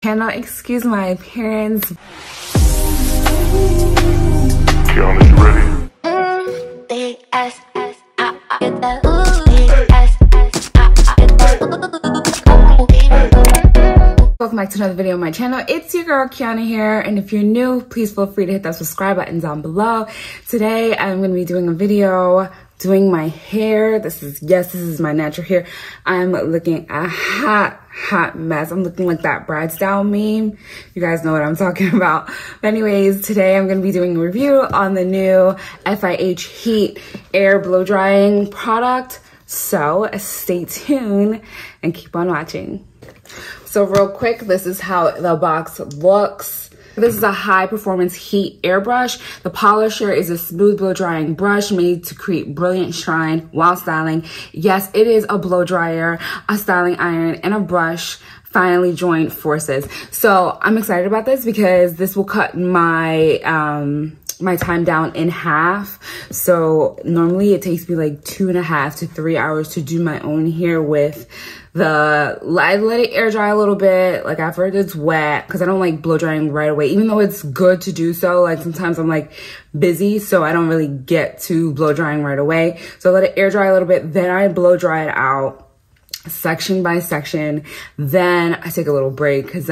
Cannot excuse my appearance. Kiana, you ready? Welcome back to another video on my channel. It's your girl Kiana here, and if you're new, please feel free to hit that subscribe button down below. Today I'm going to be doing a video doing my hair. This is my natural hair. I'm looking a hot mess. I'm looking like that bride style meme. You guys know what I'm talking about. But anyways, today I'm going to be doing a review on the new FIH Heat Air Blow Drying product. So stay tuned and keep on watching. So real quick, this is how the box looks. This is a high performance heat airbrush. The polisher is a smooth blow drying brush made to create brilliant shine while styling. Yes, it is a blow dryer, a styling iron, and a brush finally joined forces. So I'm excited about this because this will cut my my time down in half. So normally it takes me like 2.5 to 3 hours to do my own hair with I let it air dry a little bit. Like after it's wet, because I don't like blow drying right away, even though it's good to do so. Like sometimes I'm like busy, so I don't really get to blow drying right away. So I let it air dry a little bit, then I blow dry it out section by section. Then I take a little break because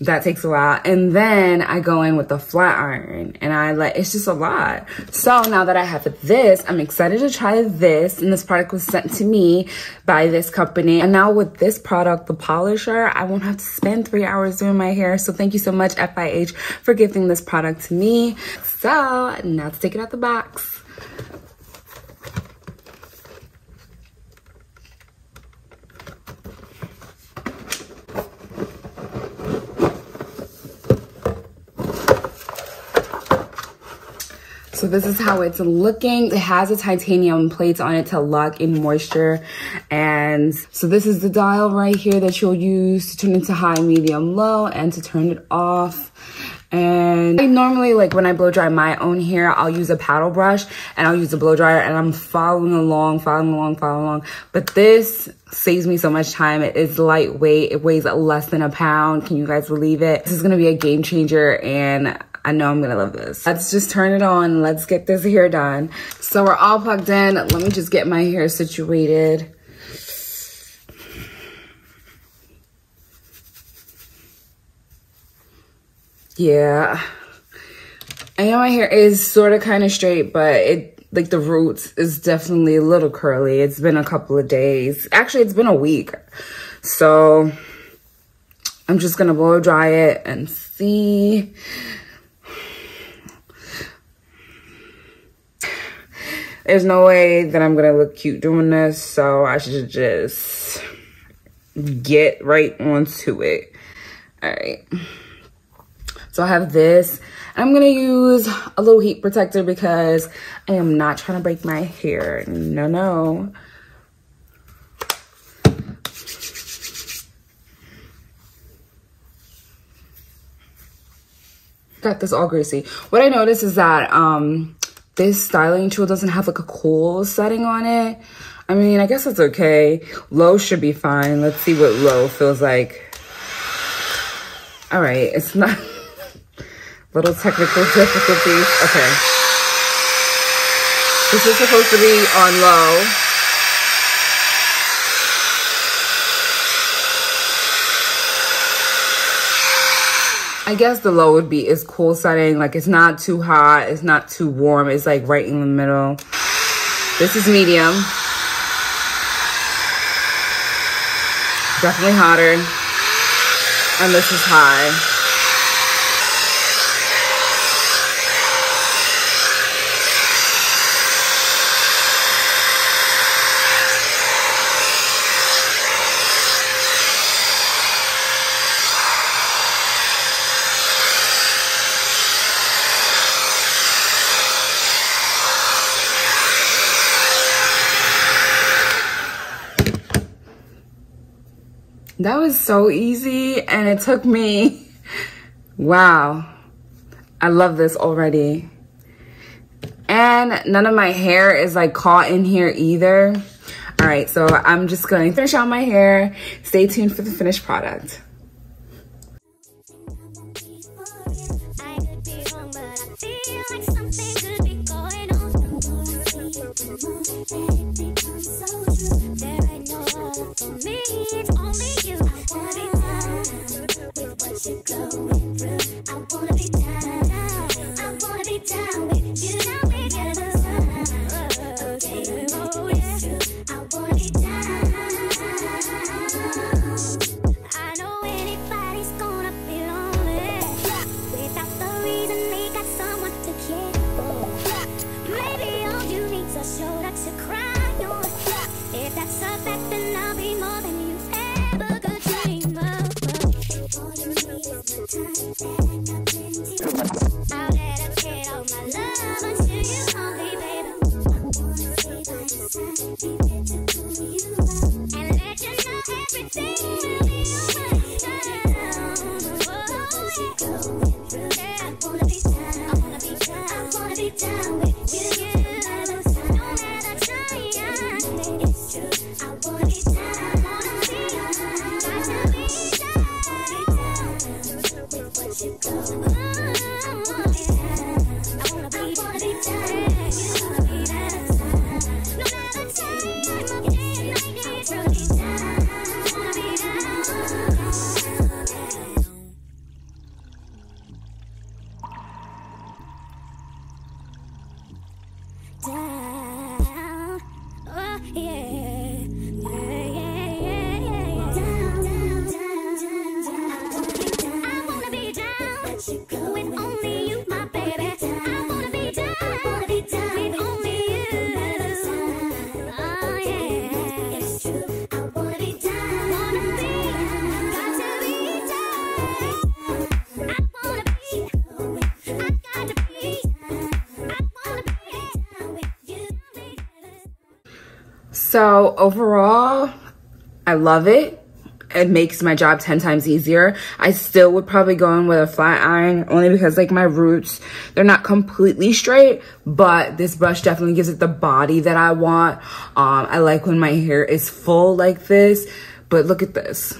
that takes a while, and then I go in with the flat iron, and it's just a lot. So now that I have this, I'm excited to try this, and this product was sent to me by this company. And now with this product, the polisher, I won't have to spend 3 hours doing my hair. So thank you so much, FIH, for gifting this product to me. So now to take it out the box. So this is how it's looking. It has a titanium plate on it to lock in moisture. And so this is the dial right here that you'll use to turn it to high, medium, low, and to turn it off. And I normally, like when I blow dry my own hair, I'll use a paddle brush and I'll use a blow dryer, and I'm following along. But this saves me so much time. It is lightweight. It weighs less than a pound. Can you guys believe it? This is gonna be a game changer, and I know I'm gonna love this. Let's just turn it on. Let's get this hair done. So we're all plugged in. Let me just get my hair situated. Yeah, I know my hair is sort of kind of straight, but like the roots is definitely a little curly. It's been a couple of days. Actually, it's been a week. So I'm just gonna blow dry it and see. There's no way that I'm gonna look cute doing this, so I should just get right onto it. All right. So I have this. I'm gonna use a little heat protector because I am not trying to break my hair. No. Got this all greasy. What I noticed is that this styling tool doesn't have like a cool setting on it. I mean, I guess it's okay. Low should be fine. Let's see what low feels like. All right, it's not little technical difficulties. Okay. This is supposed to be on low. I guess the low would be its cool setting. Like it's not too hot, it's not too warm. It's like right in the middle. This is medium. Definitely hotter. And this is high. That was so easy, and it took me, wow, I love this already. And none of my hair is like caught in here either. All right, so I'm just going to finish out my hair. Stay tuned for the finished product. So overall, I love it. It makes my job 10 times easier. I still would probably go in with a flat iron only because like my roots, they're not completely straight, but this brush definitely gives it the body that I want. I like when my hair is full like this, but look at this.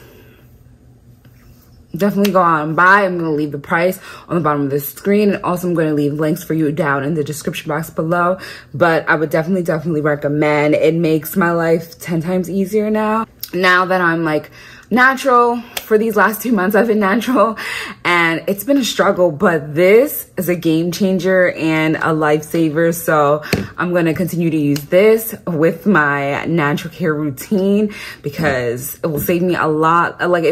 Definitely go out and buy. I'm going to leave the price on the bottom of the screen, and also I'm going to leave links for you down in the description box below. But I would definitely recommend. It makes my life 10 times easier now that I'm like natural. For these last 2 months I've been natural and it's been a struggle, but this is a game changer and a lifesaver. So I'm going to continue to use this with my natural care routine because it will save me a lot. Like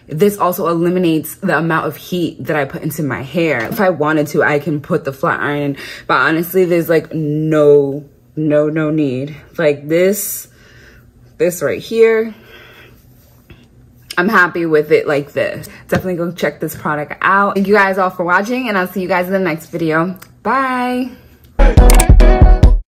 this also eliminates the amount of heat that I put into my hair. If I wanted to, I can put the flat iron, but honestly there's like no need. Like this right here, I'm happy with it like this. Definitely go check this product out. Thank you guys all for watching, and I'll see you guys in the next video. Bye.